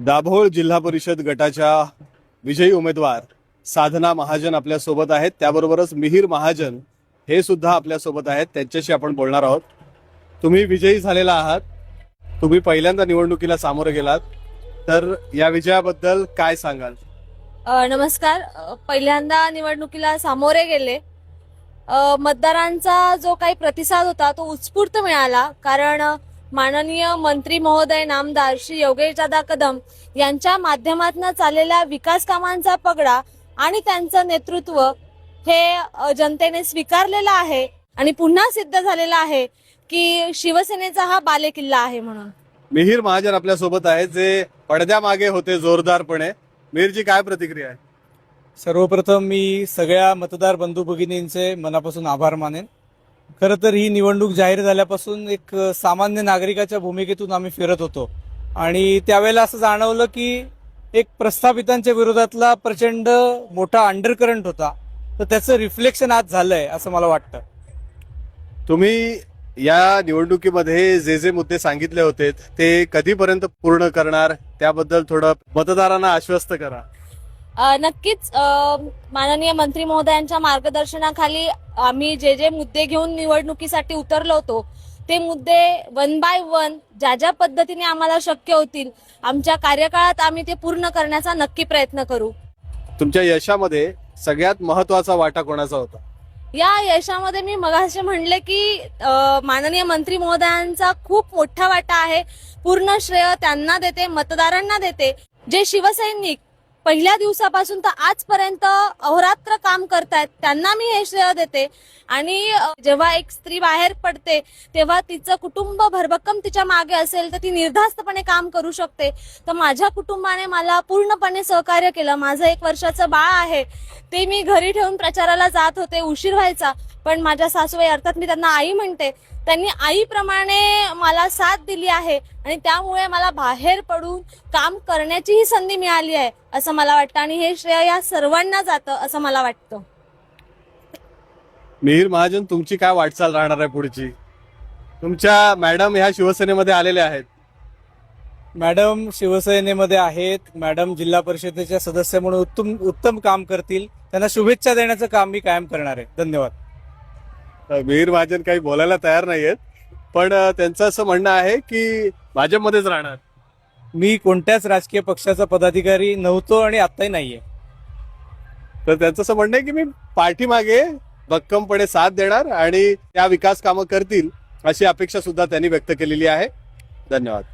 दाभोळ जिल्हा परिषद गटाच्या विजयी उमेदवार साधना महाजन आपल्या सोबत आहेत. त्याबरोबरच मिहिर महाजन हे सुद्धा आपल्या सोबत आहेत. त्यांच्याशी आपण बोलणार आहोत. तुम्ही विजयी झालेला आहात. तुम्ही पहिल्यांदा निवडणुकीला सामोरे गेलात, तर या विजयाबद्दल काय सांगाल? नमस्कार. पहिल्यांदा निवडणुकीला सामोरे गेले. मतदारांचा जो काही प्रतिसाद होता तो उत्स्फूर्त मिळाला, कारण माननीय मंत्री महोदय नामदार श्री योगेशदादा कदम यांच्या माध्यमातून चाललेल्या विकास कामांचा पगडा आणि त्यांचं नेतृत्व हे जनतेने स्वीकारलेलं आहे आणि पुन्हा सिद्ध झालेलं आहे की शिवसेनेचा हा बालेकिल्ला आहे. म्हणून मिहिर महाजन आपल्या सोबत आहेत, जे पडद्यामागे होते जोरदारपणे. मिहिरजी, काय प्रतिक्रिया आहे? सर्वप्रथम मी सगळ्या मतदार बंधू भगिनींचे मनापासून आभार मानेन. खरं तर ही निवडणूक जाहीर झाल्यापासून एक सामान्य नागरिकाच्या भूमिकेतून आम्ही फिरत होतो आणि त्यावेळेला असं जाणवलं की एक प्रस्थापितांच्या विरोधातला प्रचंड मोठा अंडरकरंट होता, तर त्याचं रिफ्लेक्शन आज झालंय असं मला वाटतं. तुम्ही या निवडणुकीमध्ये जे जे मुद्दे सांगितले होते ते कधीपर्यंत पूर्ण करणार, त्याबद्दल थोडं मतदारांना आश्वस्त करा. नक्कीच माननीय मंत्री महोदयांच्या मार्गदर्शनाखाली आम्ही जे मुद्दे घेऊन निवडणुकीसाठी उतरलो होतो ते मुद्दे वन बाय वन ज्या पद्धतीने आम्हाला शक्य होतील आमच्या कार्यकाळात आम्ही ते पूर्ण करण्याचा नक्की प्रयत्न करू. तुमच्या यशामध्ये सगळ्यात महत्वाचा वाटा कोणाचा होता? या यशामध्ये मी मगाशी म्हणले की माननीय मंत्री महोदयांचा खूप मोठा वाटा आहे. पूर्ण श्रेय त्यांना देते, मतदारांना देते. जे शिवसैनिक पहिल्या दिवसापासून तर आजपर्यंत अहोरात्र काम करतायत त्यांना मी हे श्रेय देते. आणि जेव्हा एक स्त्री बाहेर पडते तेव्हा तिचं कुटुंब भरभक्कम तिच्या मागे असेल तर ती निर्धास्तपणे काम करू शकते. तर माझ्या कुटुंबाने मला पूर्णपणे सहकार्य केलं. माझं 1 वर्षाचं बाळ आहे, ते मी घरी ठेवून प्रचाराला जात होते. उशीर व्हायचा, पण माझ्या सासूबाई, अर्थात मी त्यांना आई म्हणते, त्यांनी आईप्रमाणे मला साथ दिली आहे आणि त्यामुळे मला बाहेर पडून काम करण्याची ही संधी मिळाली आहे असं मला वाटतं आणि हे श्रेय या सर्वांना जातं असं मला वाटतं. मिहिर महाजन, तुमची काय वाटचाल राहणार आहे पुढची? तुमच्या मॅडम ह्या शिवसेनेमध्ये आलेल्या आहेत. मॅडम शिवसेनेमध्ये आहेत. मॅडम जिल्हा परिषदेच्या सदस्य म्हणून उत्तम काम करतील. त्यांना शुभेच्छा देण्याचं काम मी कायम करणार आहे. धन्यवाद. मिहिर महाजन काही बोलायला तयार नाहीयेत, पण त्यांचं असं म्हणणं आहे की भाजपमध्येच राहणार. मी कोणत्याच राजकीय पक्षाचा पदाधिकारी नव्हतो आणि आताही नाहीये. तर त्यांचं असं म्हणणं आहे की मी पाठीमागे भक्कमपणे साथ देणार आणि त्या विकास कामं करतील अशी अपेक्षा सुद्धा त्यांनी व्यक्त केलेली आहे. धन्यवाद.